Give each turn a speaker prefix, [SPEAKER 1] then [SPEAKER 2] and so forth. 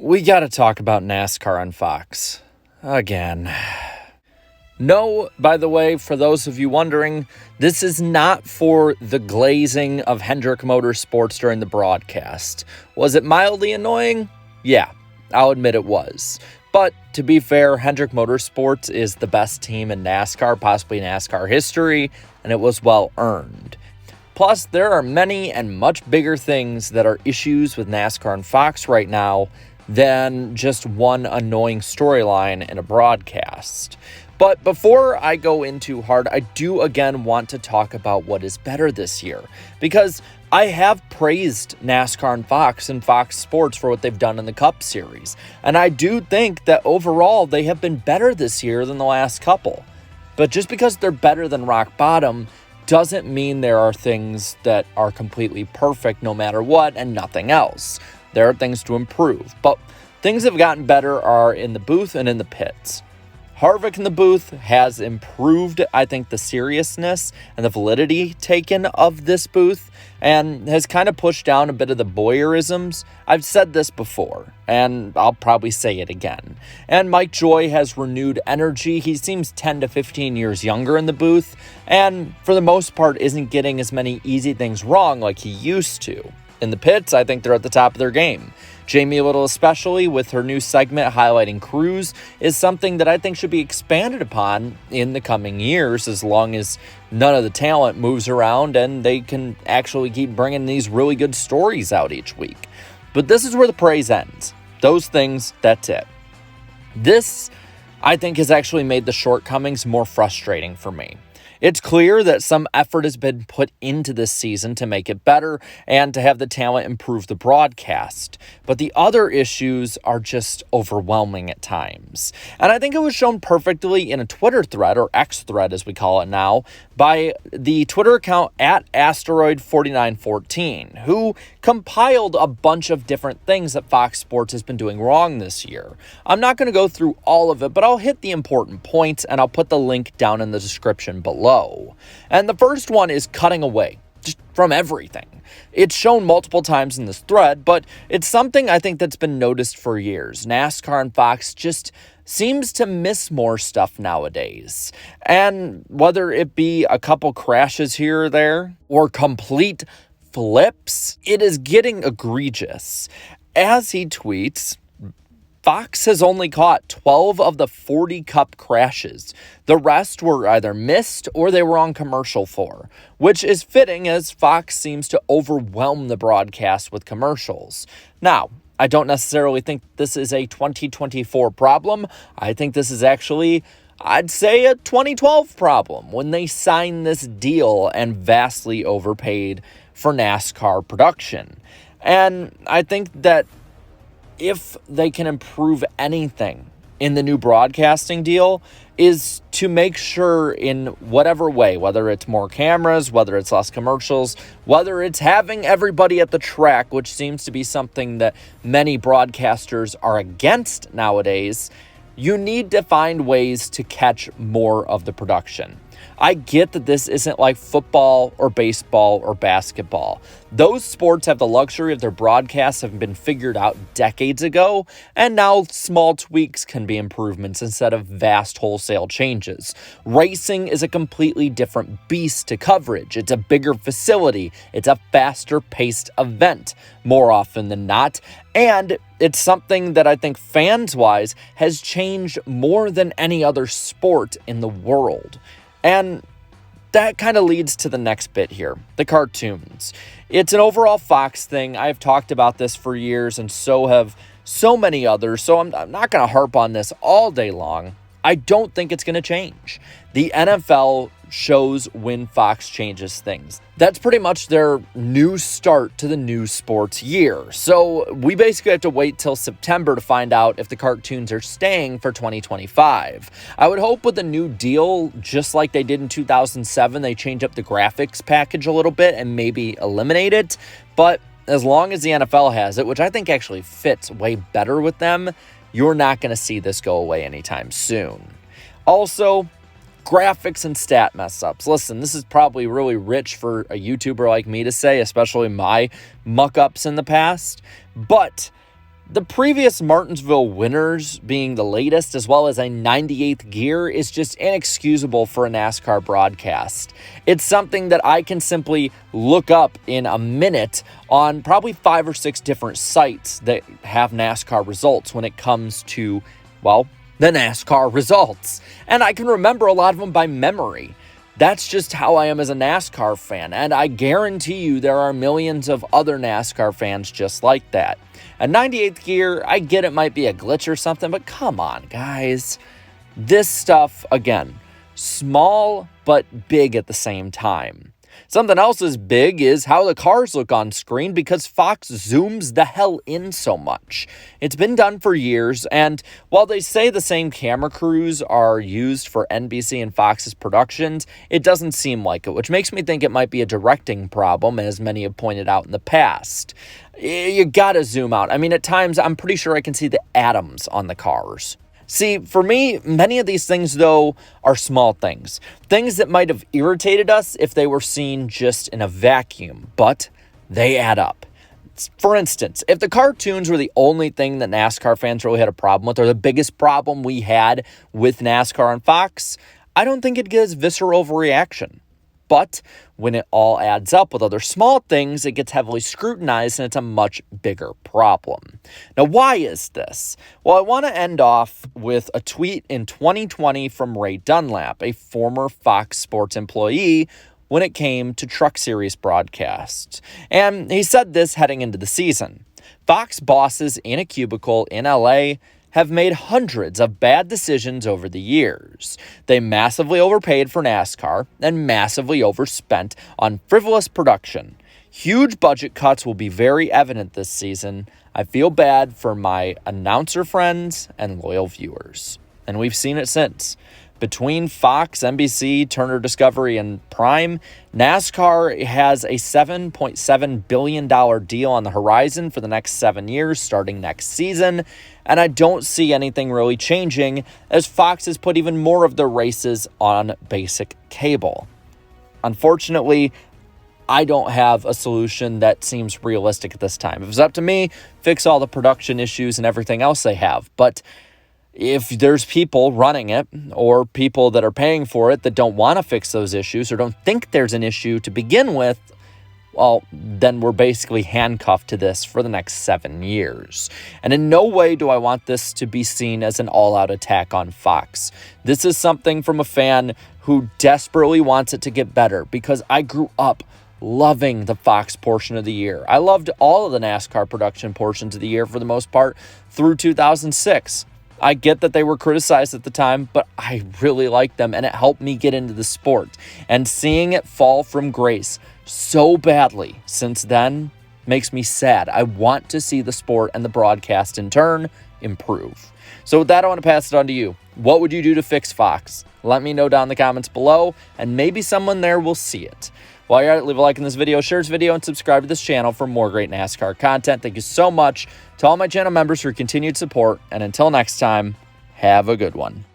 [SPEAKER 1] We gotta talk about NASCAR on Fox. Again. No, by the way, for those of you wondering, this is not for the glazing of Hendrick Motorsports during the broadcast. Was it mildly annoying? Yeah, I'll admit it was. But to be fair, Hendrick Motorsports is the best team in NASCAR, possibly NASCAR history, and it was well earned. Plus, there are many and much bigger things that are issues with NASCAR and Fox right now than just one annoying storyline in a broadcast. But before I go in too hard, I do again want to talk about what is better this year, because I have praised NASCAR and Fox Sports for what they've done in the Cup Series, and I do think that overall they have been better this year than the last couple. But just because they're better than rock bottom doesn't mean there are things that are completely perfect no matter what and nothing else. There are things to improve, but things that have gotten better are in the booth and in the pits. Harvick in the booth has improved, I think, the seriousness and the validity taken of this booth and has kind of pushed down a bit of the Boyerisms. I've said this before, and I'll probably say it again. And Mike Joy has renewed energy. He seems 10 to 15 years younger in the booth, and for the most part isn't getting as many easy things wrong like he used to. In the pits, I think they're at the top of their game. Jamie Little, especially with her new segment highlighting crews, is something that I think should be expanded upon in the coming years, as long as none of the talent moves around and they can actually keep bringing these really good stories out each week. But this is where the praise ends. Those things, that's it. This, I think, has actually made the shortcomings more frustrating for me. It's clear that some effort has been put into this season to make it better and to have the talent improve the broadcast, but the other issues are just overwhelming at times. And I think it was shown perfectly in a Twitter thread, or X thread as we call it now, by the Twitter account at Asteroid4914, who compiled a bunch of different things that Fox Sports has been doing wrong this year. I'm not going to go through all of it, but I'll hit the important points and I'll put the link down in the description below. And the first one is cutting away just from everything. It's shown multiple times in this thread, but it's something I think that's been noticed for years. NASCAR and Fox just seems to miss more stuff nowadays. And whether it be a couple crashes here or there, or complete flips, it is getting egregious. As he tweets, Fox has only caught 12 of the 40 Cup crashes. The rest were either missed or they were on commercial for, which is fitting as Fox seems to overwhelm the broadcast with commercials. Now, I don't necessarily think this is a 2024 problem. I think this is actually, I'd say, a 2012 problem when they signed this deal and vastly overpaid for NASCAR production. And I think that if they can improve anything in the new broadcasting deal, is to make sure in whatever way, whether it's more cameras, whether it's less commercials, whether it's having everybody at the track, which seems to be something that many broadcasters are against nowadays, you need to find ways to catch more of the production. I get that this isn't like football or baseball or basketball. Those sports have the luxury of their broadcasts having been figured out decades ago, and now small tweaks can be improvements instead of vast wholesale changes. Racing is a completely different beast to coverage. It's a bigger facility. It's a faster paced event more often than not. And it's something that I think fans-wise has changed more than any other sport in the world. And that kind of leads to the next bit here, the cartoons. It's an overall Fox thing. I've talked about this for years, and so have so many others, so I'm not going to harp on this all day long. I don't think it's going to change. The NFL shows when Fox changes things. That's pretty much their new start to the new sports year. So we basically have to wait till September to find out if the cartoons are staying for 2025. I would hope with the new deal, just like they did in 2007, they change up the graphics package a little bit and maybe eliminate it. But as long as the NFL has it, which I think actually fits way better with them, you're not going to see this go away anytime soon. Also, graphics and stat mess-ups. Listen, this is probably really rich for a YouTuber like me to say, especially my muck-ups in the past, but The previous Martinsville winners being the latest, as well as a 98th gear, is just inexcusable for a NASCAR broadcast. It's something that I can simply look up in a minute on probably 5 or 6 different sites that have NASCAR results when it comes to, well, the NASCAR results. And I can remember a lot of them by memory. That's just how I am as a NASCAR fan, and I guarantee you there are millions of other NASCAR fans just like that. A 98th gear, I get it might be a glitch or something, but come on, guys. This stuff, again, small but big at the same time. Something else is big is how the cars look on screen because Fox zooms the hell in so much. It's been done for years, and while they say the same camera crews are used for NBC and Fox's productions, it doesn't seem like it, which makes me think it might be a directing problem, as many have pointed out in the past. You gotta zoom out. I mean, at times, I'm pretty sure I can see the atoms on the cars. See, for me, many of these things, though, are small things. Things that might have irritated us if they were seen just in a vacuum, but they add up. For instance, if the cartoons were the only thing that NASCAR fans really had a problem with, or the biggest problem we had with NASCAR on Fox, I don't think it'd get as visceral of a reaction. But when it all adds up with other small things, it gets heavily scrutinized and it's a much bigger problem. Now, why is this? Well, I want to end off with a tweet in 2020 from Ray Dunlap, a former Fox Sports employee, when it came to Truck Series broadcasts. And he said this heading into the season. Fox bosses in a cubicle in LA have made hundreds of bad decisions over the years. They massively overpaid for NASCAR and massively overspent on frivolous production. Huge budget cuts will be very evident this season. I feel bad for my announcer friends and loyal viewers. And we've seen it since. Between Fox, NBC, Turner Discovery, and Prime, NASCAR has a $7.7 billion deal on the horizon for the next 7 years, starting next season, and I don't see anything really changing as Fox has put even more of their races on basic cable. Unfortunately, I don't have a solution that seems realistic at this time. If it's up to me, fix all the production issues and everything else they have, but if there's people running it or people that are paying for it that don't want to fix those issues or don't think there's an issue to begin with, well, then we're basically handcuffed to this for the next 7 years. And in no way do I want this to be seen as an all-out attack on Fox. This is something from a fan who desperately wants it to get better because I grew up loving the Fox portion of the year. I loved all of the NASCAR production portions of the year for the most part through 2006. I get that they were criticized at the time, but I really liked them, and it helped me get into the sport. And seeing it fall from grace so badly since then makes me sad. I want to see the sport and the broadcast in turn improve. So with that, I want to pass it on to you. What would you do to fix Fox? Let me know down in the comments below, and maybe someone there will see it. While you're at it, leave a like in this video, share this video, and subscribe to this channel for more great NASCAR content. Thank you so much to all my channel members for your continued support. And until next time, have a good one.